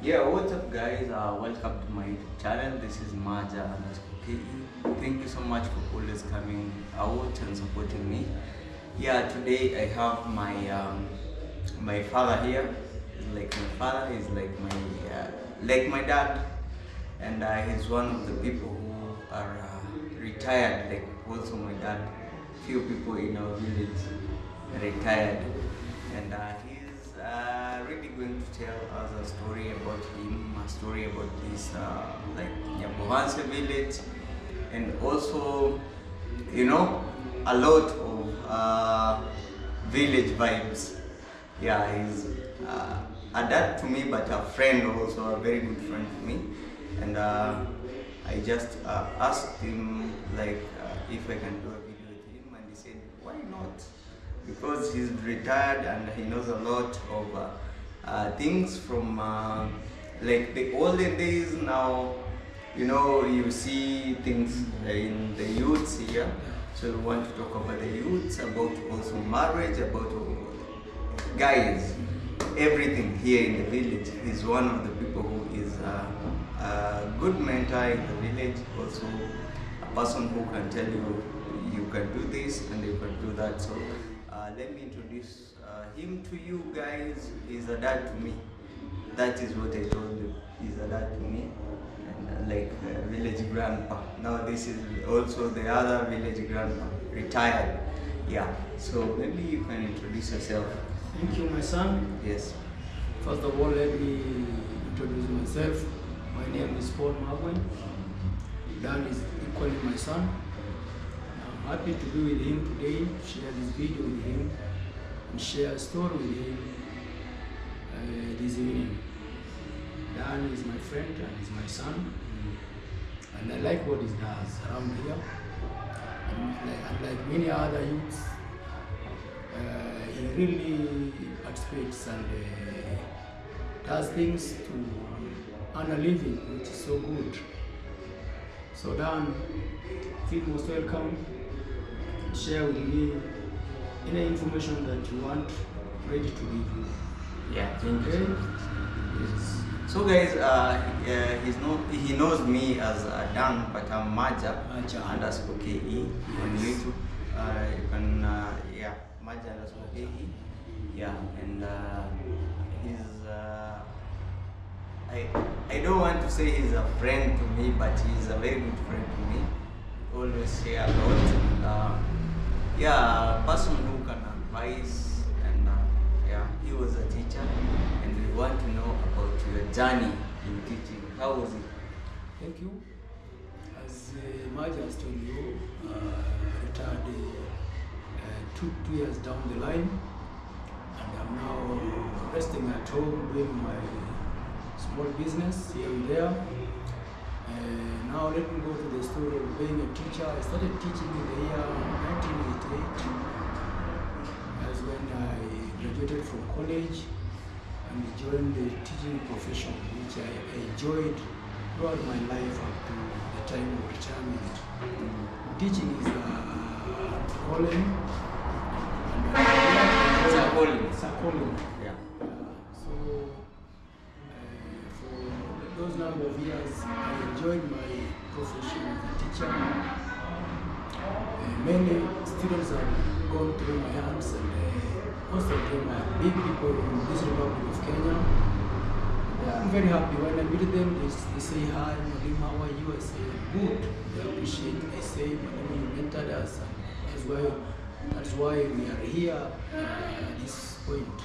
Yeah, what's up guys? Welcome to my YouTube channel. This is Maja_KE. Thank you so much for always coming out and supporting me. Yeah, today I have my father here. He's like my father, he's like my dad, and he's one of the people who are retired. Like also my dad, few people in our village retired, and he's really going to tell us a story about him, a story about this like Nyambohanse village, and also a lot of village vibes. Yeah, he's a dad to me, but a friend also, a very good friend to me. And I just asked him if I can do a video with him, and he said, why not? Because he's retired and he knows a lot of things from like the olden days. Now, you see things in the youths here. So we want to talk about the youths, about also marriage, about guys, everything here in the village. He's one of the people who is a good mentor in the village, also a person who can tell you you can do this and you can do that. So let me introduce him to you guys. He's a dad to me. That is what I told you. He's a dad to me, and like a village grandpa. Now this is also the other village grandpa, retired. Yeah. So maybe you can introduce yourself. Thank you, my son. Yes. First of all, let me introduce myself. My name is Paul Magwen. Dan is equally my son. I'm happy to be with him today, share this video with him, and share a story with him this evening. Dan is my friend and he's my son. And I like what he does around here. And like many other youths, he really participates and does things to earn a living, which is so good. So Dan, feel most welcome. Share with me any information that you want, ready to give you. Yeah, thank Okay? you. Yes. So guys, he knows me as Dan, but I'm Maja_KE on YouTube. You can Maja_KE. Yeah, and he's I don't want to say he's a friend to me, but he's a very good friend to me. We always share a lot. A person who can advise, and he was a teacher, and we want to know about your journey in teaching. How was it? Thank you. As Maja has told you, retired 2 years down the line, and I'm now resting at home doing my small business here and there. Now let me go to the story of being a teacher. I started teaching in the year 1988. That's when I graduated from college and joined the teaching profession, which I enjoyed throughout my life up to the time of retirement. Teaching is a calling. It's a calling. It's a calling. Yeah. So for those number of years, I enjoyed my profession as a teacher. Many students have gone through my hands, and most of them are big people in this Republic of Kenya. I'm very happy when I meet them. They say, hi, Madam, how are you? I say, good. They appreciate. I say, Madam, you mentored us. And that's why we are here at this point.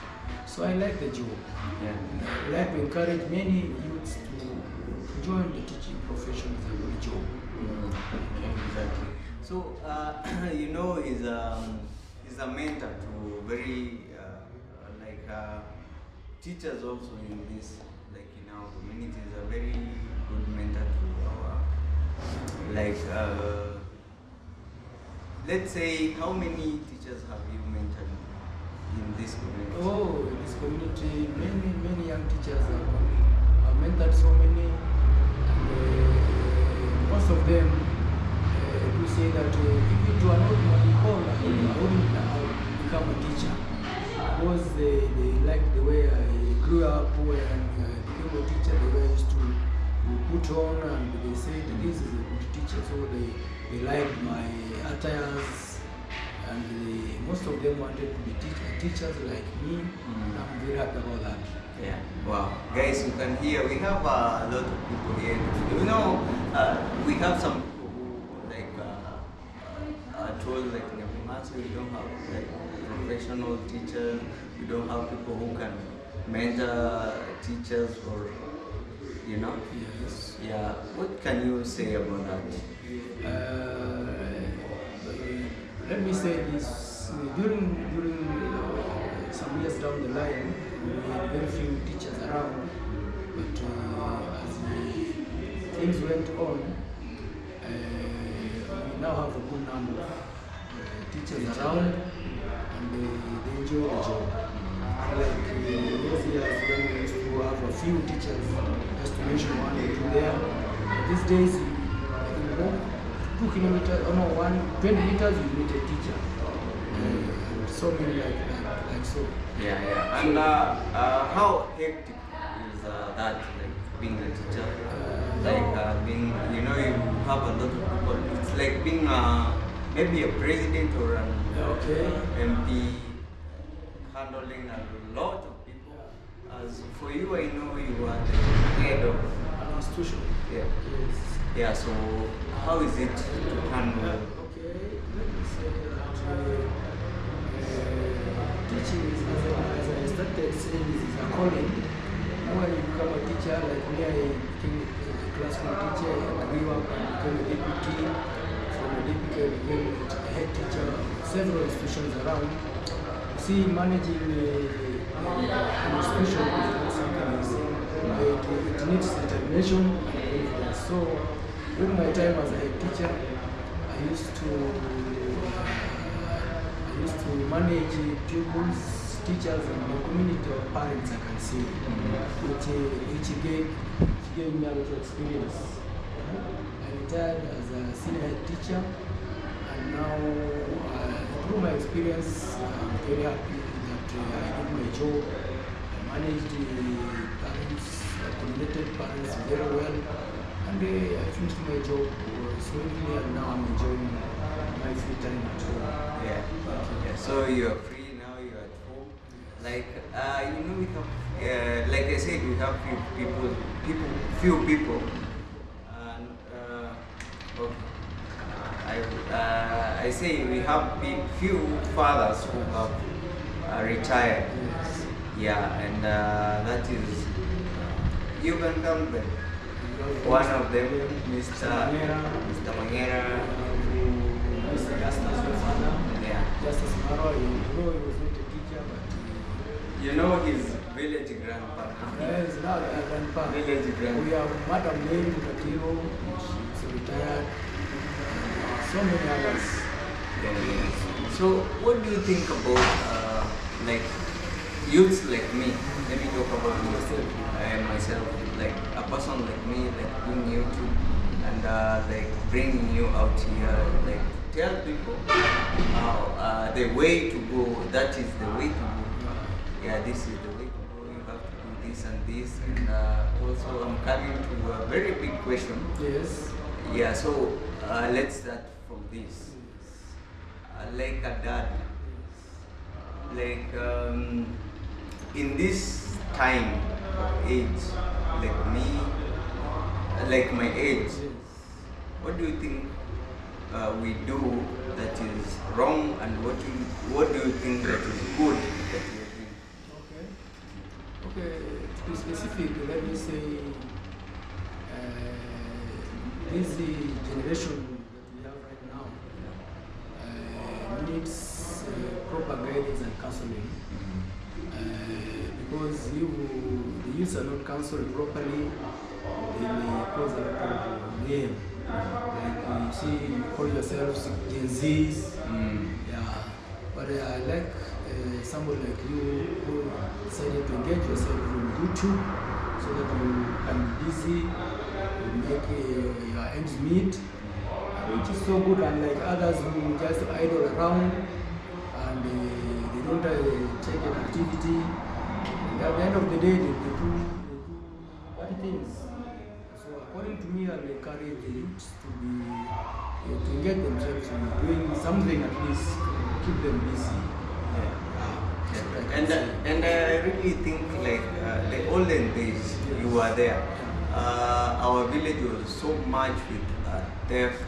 So I like the job. Yeah. I like to encourage many youths to join the teaching profession. It's a good job. Exactly. So he's a mentor to very teachers also in this, like in our community. Is a very good mentor to our let's say, how many teachers have you mentored in this community? Oh, in this community, many young teachers have mentored so many, and most of them do say that if it were not Madipol, I wouldn't become a teacher, because they like the way I grew up when I became a teacher, they used to put on and they said this is a good teacher, so they liked my attires, and most of them wanted to be teachers like me, and I'm very happy about that. Yeah, wow. Guys, you can hear, we have a lot of people here. You know, we have some people who like are told like in Nyamumaso, we don't have like professional teachers, we don't have people who can mentor teachers or, you know? Yes. Yeah, what can you say about that? Let me say this, during some years down the line, we had very few teachers around, but as things went on, we now have a good number of teachers around, and they enjoy the job. Like those years when we used to have a few teachers, just to mention one or two there, these days you walk 2 kilometers, 20 meters, you meet a teacher. And so many like so. Yeah, yeah. And how hectic is that, like being a teacher? Being, you know, you have a lot of people. It's like being maybe a president or an MP, handling a lot of people. As for you, I know you are the head of an institution. Yeah. Yes. Yeah. So how is it to handle? Okay, let me say that teaching is, as I started saying, is a calling. When you become a teacher, like me, I became a classroom teacher, I grew up and became a deputy. From a deputy, I became a head teacher of several institutions around. See, managing an institution is not something easy. It needs determination and confidence. So, during my time as a head teacher, I used to manage pupils, teachers, and the community of parents, I can say, which gave me a lot of experience. I retired as a senior head teacher, and now through my experience, I'm very happy that I did my job. I managed the parents, accommodated parents very well, and I finished my job smoothly, and now I'm enjoying my free time at home. Yeah. Yeah. So you are free now. You are at home. Like you know, we have like I said, we have few people, and okay. I say we have few fathers who have retired. Yes. Yeah, and that is you can count them. One of them, Mr. Mangera. Mr. Justice, your father. Yeah. Justice Maro, you know he was not a teacher, but You know his village grandpa. yes, now I grandpa. Village grandpa. We have Madam Mary Mukatiro, she's retired. So many others. Yeah. So what do you think about like youths like me? Let me talk about myself, like a person like me, like doing YouTube and like bringing you out here, like tell people how the way to go. That is the way to go. Yeah, this is the way to go. You have to do this and this. And also, I'm coming to a very big question. Yes. Yeah. So let's start from this. Like a dad, like in this time of age, like me, like my age, what do you think we do that is wrong, and what do you think that is good that we are doing? Okay, to be specific, let me say this generation that we have right now needs proper guidance and counseling. Because the youths are not counseled properly, they may cause a lot of blame. Like you see, you call yourselves Gen Zs, yeah. But I like someone like you who decided to engage yourself on YouTube so that you can be busy, you make your ends meet, which is so good, unlike others who just idle around and they don't take an activity. at the end of the day, they do bad things. So according to me, I will encourage the youths to be to get themselves doing something at least to keep them busy. And I really think like the olden days you were there. Our village was so much with theft,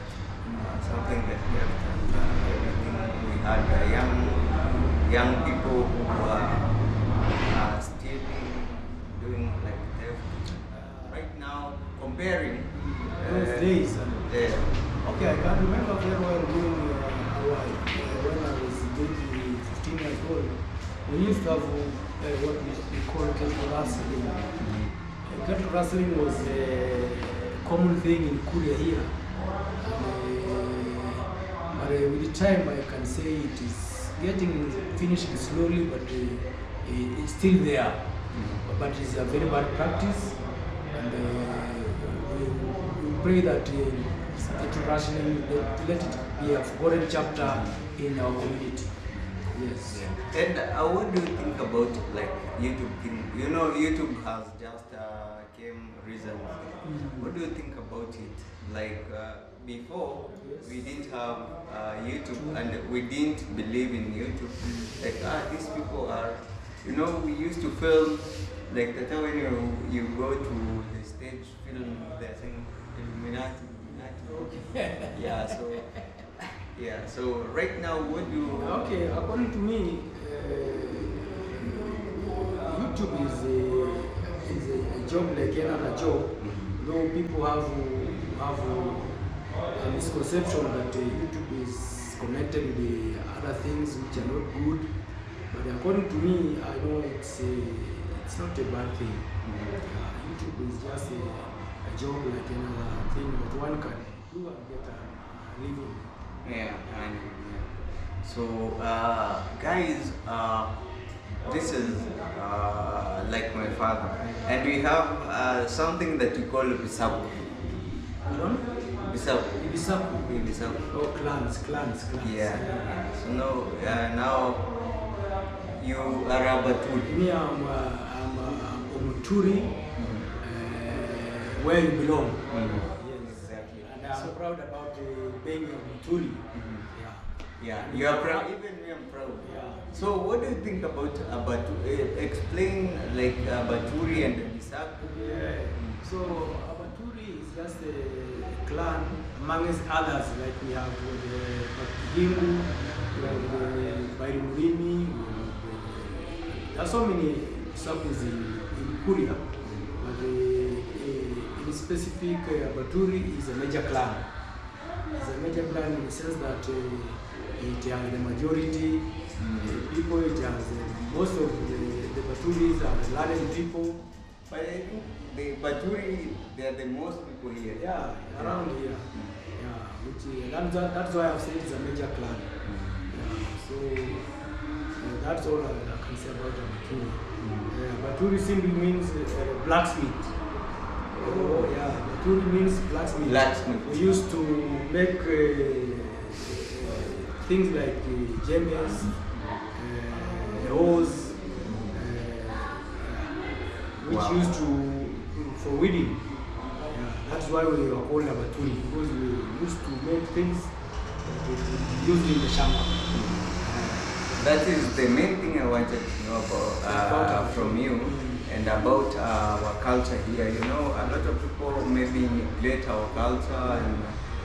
something like theft and everything. We had young people who were stealing, doing like theft. Right now, comparing Those days. yeah. Okay, I can remember very well during when I was maybe 15 years old. We used to have what we call cattle rustling. Cattle rustling was a common thing in Korea here. But with the time, I can say it is getting finishing slowly, but it's still there. But it's a very bad practice, and we pray that cattle rustling let it be a forgotten chapter in our community. Yes. Yeah. And what do you think about like YouTube thing? You know, YouTube has just came recently. What do you think about it? Like before, we didn't have YouTube, and we didn't believe in YouTube. Like these people are, you know, we used to film like the time when you go to the stage film, they're saying Illuminati. Okay. Yeah. So. Yeah, so right now, what do you... Okay, according to me, YouTube is a job like any other job, though people have a misconception that YouTube is connected with the other things which are not good. But according to me, I know it's not a bad thing. YouTube is just a job like any other thing that one can do and get a living. Yeah, and so guys, this is like my father, and we have something that we call bisabu. Bisabu. Oh, clans. Yeah. So now you are a Baturi. Me, I'm a Muturi, where you belong. Exactly. And I'm so proud about being a Muturi. Yeah, you are proud. Even me, I'm proud. Yeah. So, what do you think about explain like Baturi and Bisabu? Yeah. So Abaturi is just a clan amongst others, like we have the Hingu, we have the Bairumurimi, there are so many circles in Korea, but in specific Abaturi is a major clan. It's a major clan in the sense that it has the majority people, it has most of the Baturis are learned people. But I think the Baturi, they are the most people here. Yeah, around here. Yeah, that's why I've said it's a major clan. Yeah, so that's all I can say about Baturi. Baturi simply means blacksmith. Oh, yeah, Baturi means blacksmith. We used to make things like jembes, hoes, which used to for wedding. Yeah, that's why we are called Abaturi, because we used to make things used in the shamba. That is the main thing I wanted to know about from you and about our culture here. You know, a lot of people maybe neglect our culture and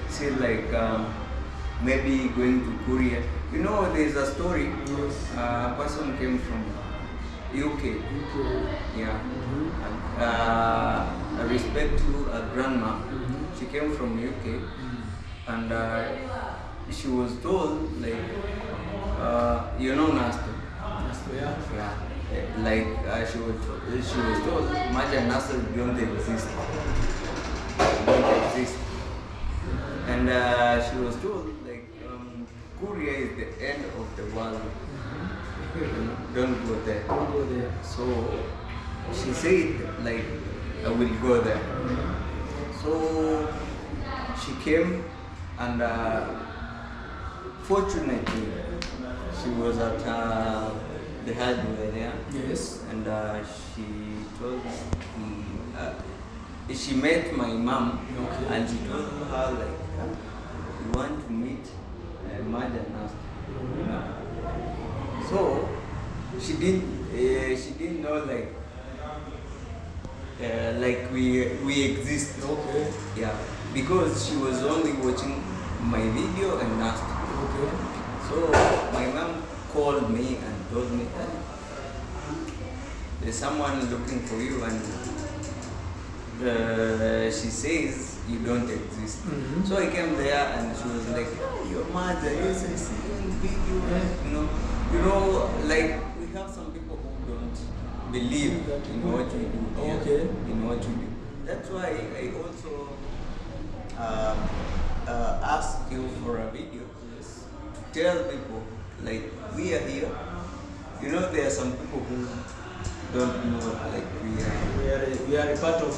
say like maybe going to Korea. You know, there's a story. Yes. A person came from UK. Yeah. Respect to a grandma. She came from UK, and she was told like, you know, Nasto. Yeah. Like she was told, Maja Nasto don't exist. And she was told like, Korea is the end of the world. Don't go there. So she said like, I will go there. So she came, and fortunately she was at the head were there. Yes. And she told she met my mom. Okay. And she told her like, you want to meet Mother Nast. So she didn't know like we exist. Okay. Yeah, because she was only watching my video and Nast. Okay. So my mom called me and told me that there's someone looking for you, and she says you don't exist. So I came there and she was like, "Oh, your mother, yes, I see you in video." You know, like we have some people who don't believe in what we do. Okay. In what we do. That's why I also asked you for a video to tell people like we are here. You know, there are some people who don't know like We are a part of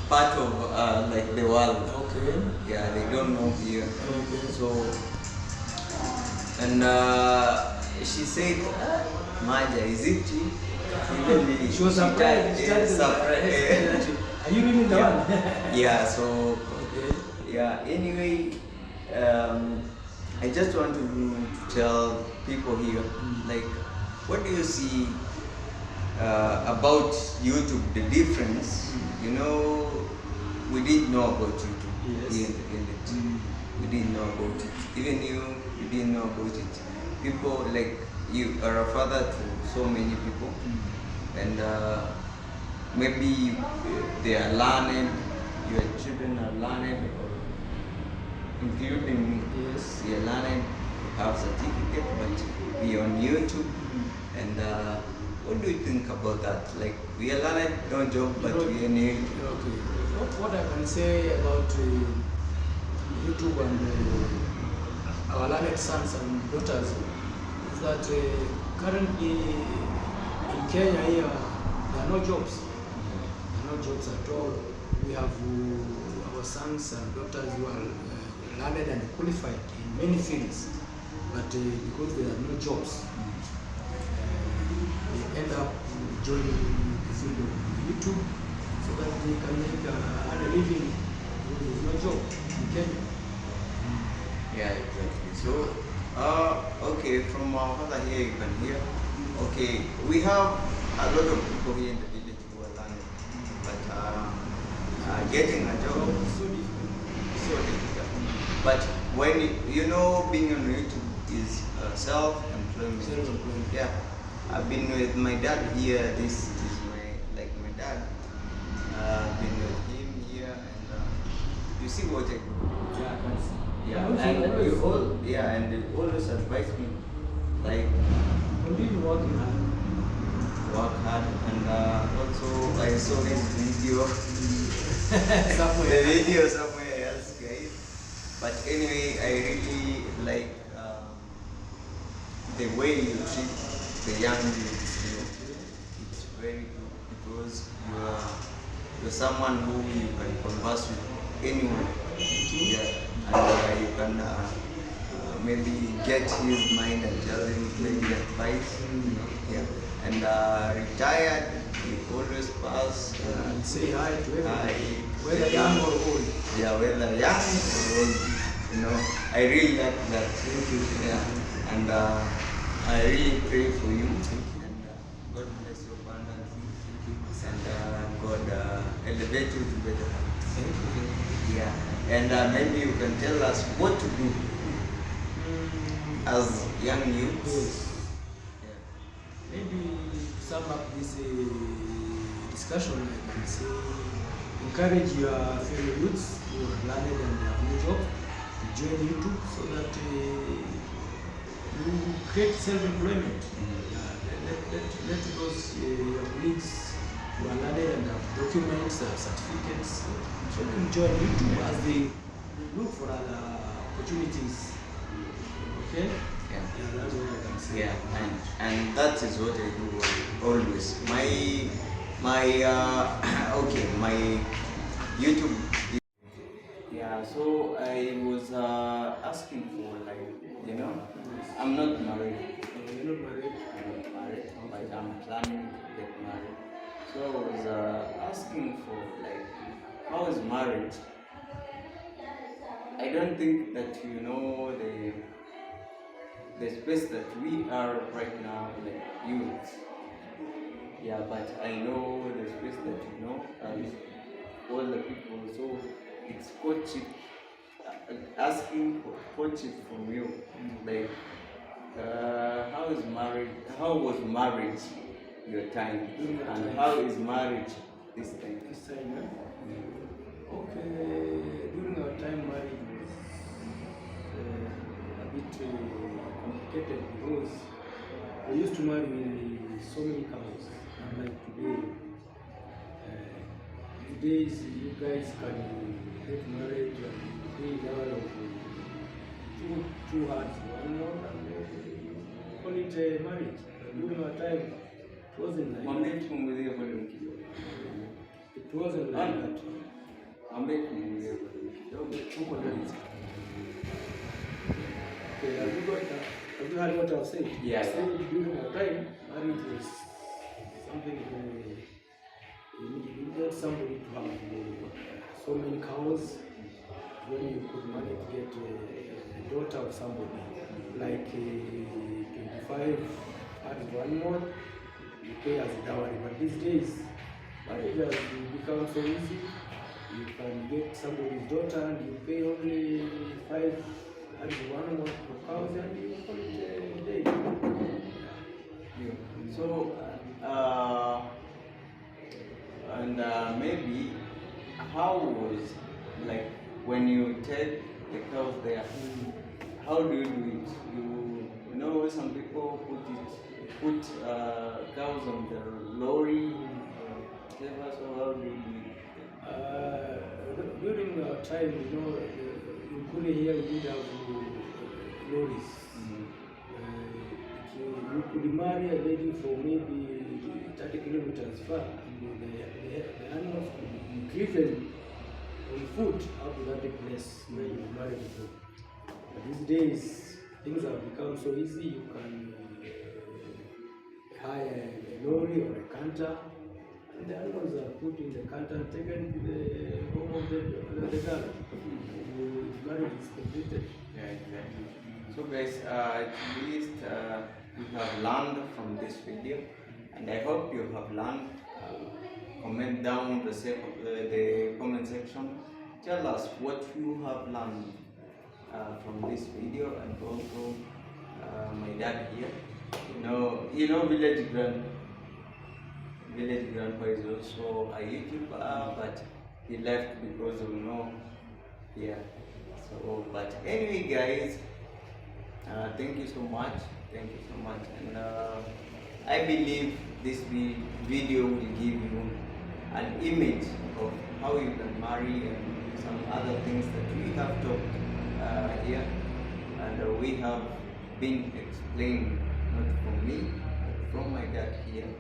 part of like the world. Okay. Yeah, they don't know here. Okay. So and she said, Maja, is it you? Even She was surprised. surprised. Are you really the one? Yeah, so Okay. yeah, anyway, I just want to tell people here, like, what do you see about YouTube, the difference? You know, we didn't know about YouTube. Yes. Here in the village. We didn't know about it. Even you didn't know about it. People like you are a father to so many people, and maybe they are learned, your children are learned, or including me. Yes. We are learned, we have certificate, but we are on YouTube. And what do you think about that? Like, we are learned, no job, but we are new. Okay. What I can say about YouTube and our learned sons and daughters is that currently in Kenya here there are no jobs. There are no jobs at all. We have our sons and daughters who are learned and qualified in many fields, but because there are no jobs, they end up joining the field of YouTube so that they can make a living because there's no job in Kenya. Yeah, exactly. So, okay, from our father here, you can hear. Okay, we have a lot of people here in the village who are learning, but getting a job is so difficult. So difficult. But when you know, being on YouTube is self-employment. Self-employment. Yeah, I've been with my dad here. This is my dad. I've been with him here, and you see what I do. Yeah, that's Yeah, and you always advise me like continue working hard. work hard, and also I saw his video, Somewhere. the video somewhere else, guys. But anyway, I really like the way you treat the young youths. You know, it's very good because you're someone who you can converse with anyone. Yeah. And you can maybe get his mind and tell him maybe advice. Yeah. And retired, you always pass. And say hi to everyone, Hi. whether young or old. Yeah, whether young or old. You know, I really like that. Thank you. Yeah. And I really pray for you. And God bless you abundantly. And God elevate you to better heights. Thank you. Yeah, and maybe you can tell us what to do as young youths. Yes. Maybe to sum up this discussion, I can say encourage your fellow youths who are learned and have no job to join YouTube so that you create self-employment. Let those your colleagues who are learned and have documents, certificates, so they can join YouTube as they look for other opportunities. Okay? Yeah. Yeah, that's what I can say. Yeah, and that is what I do always. My okay, my YouTube. Yeah, so I was asking for like, you know, I'm not married. You're not married? but I'm planning to get married. So I was asking for like, how is marriage? I don't think that you know the space that we are right now, like youth. Yeah, but I know the space that you know as all the people. So it's coaching, asking for coaching from you, like how is marriage? How was marriage your time, and how is marriage this time? This time, okay, during our time, marriage was a bit complicated because we used to marry with so many couples, unlike today. Nowadays, you guys can get married and pay level of two hearts, one more, and call it marriage. During our time, it wasn't like that. It wasn't like that. Okay, have you heard what I've said? Yeah. I said during our time, marriage was something you needed somebody to have so many cows when you could manage to get a daughter of somebody, like 25 and one more, you pay as a dowry. But these days, marriage has become so easy. You can get somebody's daughter and you pay only 5 and one more cows and you call it a day. So, maybe how was like when you take the cows there? How do you do it? You know some people put cows on the lorry. So how do you do it? During our time, in Kule here we did have lorries. You could marry a lady for maybe 30 kilometers far, and the animals could be driven on foot up to that place where you married before. But these days, things have become so easy. You can hire a lorry or a canter, and the animals are put in the canter and taken to the home of the girl. Marriage is completed. Yeah, exactly. So guys, at least you have learned from this video, and I hope you have learned. Comment down the comment section. Tell us what you have learned from this video, and also my dad here. You know, village grandpa is also a YouTuber, but he left because of yeah. So, but anyway, guys, thank you so much. Thank you so much, and I believe this video will give you an image of how you can marry and some other things that we have talked here, and we have been explained, not from me, but from my dad here.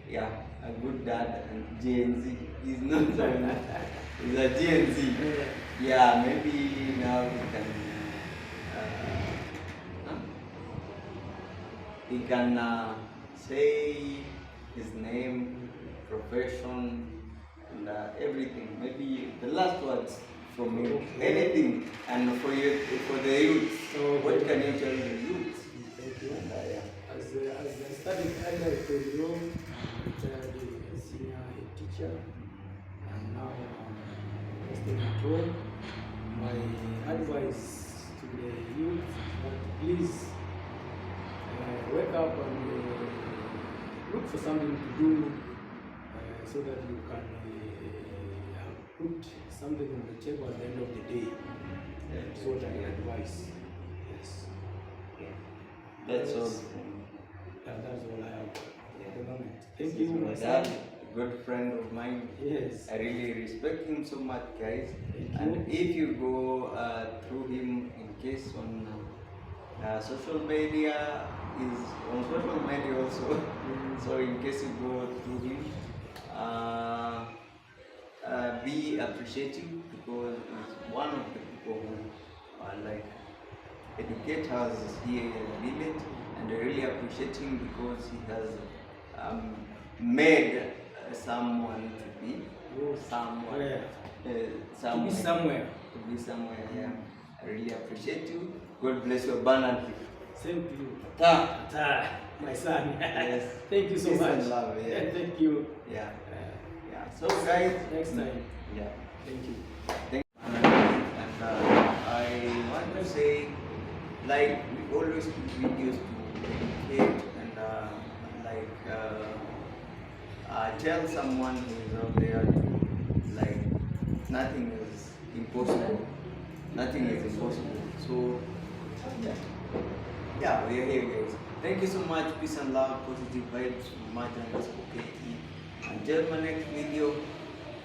Yeah, a good dad and Gen Z. He's not he's a Gen Z. Yeah, maybe now he can say his name, profession, and everything. Maybe the last words from you, anything, and for the youth. So what can you tell the youth? Thank you. As I studied earlier, I told you, I'm retired senior teacher, and now I'm staying at home. My advice to the youth is that please wake up and look for something to do so that you can put something on the table at the end of the day. That's what I advise. Yes. Yeah. That's all. That's all I have at the moment. Thank Thank you, you, my my dad, son. a good friend of mine. Yes. I really respect him so much, guys. Thank And you. if you go through him in case on social media, is on social media also. So in case you go through him, be appreciative, because he's one of the people who are like educators here in the village. and I really appreciate him because he has made someone to be someone. To be somewhere. To be somewhere, yeah. I really appreciate you. God bless you abundantly. Same to you. Ta. My son. Yes. Thank you so Peace much. and love, yeah. Thank you. Yeah. Yeah. So guys, Next time. yeah. Thank you. Thank you. And I want to say, like, we always put videos to educate and tell someone who is out there to, like, nothing is impossible. Nothing is impossible. So yeah, we are here, guys. Thank you so much. Peace and love, positive vibes from Maja _KE. Until my next video,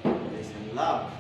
peace and love.